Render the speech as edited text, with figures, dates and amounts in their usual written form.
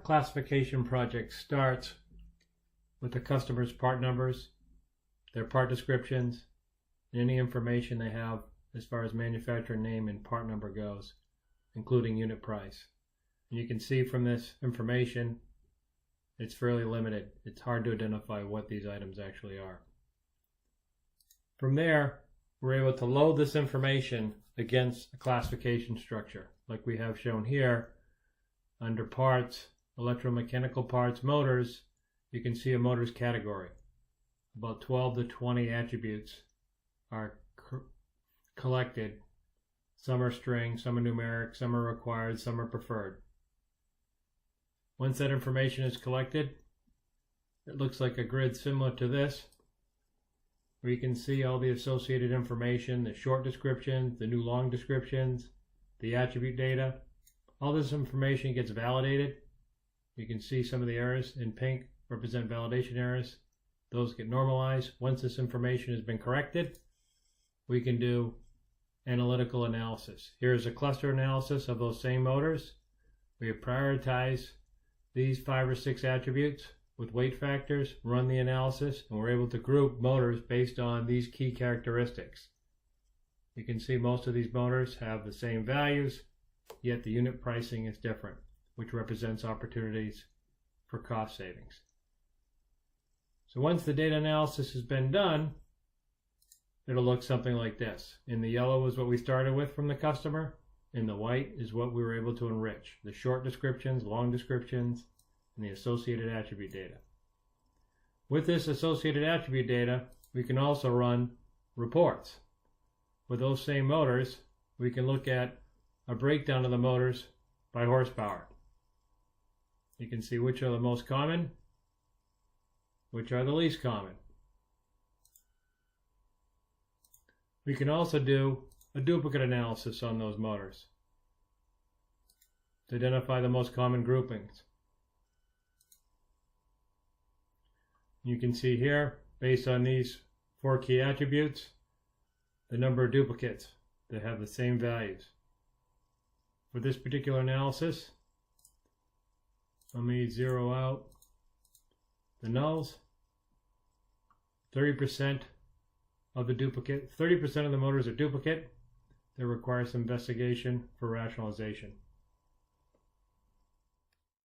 classification project starts with the customer's part numbers, their part descriptions, and any information they have as far as manufacturer name and part number goes, including unit price. And you can see from this information, it's fairly limited. It's hard to identify what these items actually are. From there, we're able to load this information against a classification structure, like we have shown here. Under parts, electromechanical parts, motors, you can see a motors category. About 12 to 20 attributes are collected. Some are string, some are numeric, some are required, some are preferred. Once that information is collected, it looks like a grid similar to this, where you can see all the associated information, the short descriptions, the new long descriptions, the attribute data. All this information gets validated. You can see some of the errors in pink represent validation errors. Those get normalized. Once this information has been corrected, we can do analytical analysis. Here's a cluster analysis of those same motors. We prioritize these 5 or 6 attributes with weight factors, run the analysis, and we're able to group motors based on these key characteristics. You can see most of these motors have the same values, yet the unit pricing is different, which represents opportunities for cost savings. So once the data analysis has been done, it'll look something like this. In the yellow is what we started with from the customer. In the white is what we were able to enrich. The short descriptions, long descriptions, and the associated attribute data. With this associated attribute data, we can also run reports. With those same motors, we can look at a breakdown of the motors by horsepower. You can see which are the most common, which are the least common. We can also do a duplicate analysis on those motors to identify the most common groupings. You can see here, based on these 4 key attributes, the number of duplicates that have the same values. For this particular analysis, let me zero out the nulls. 30% of the duplicate, 30% of the motors are duplicate. That requires some investigation for rationalization.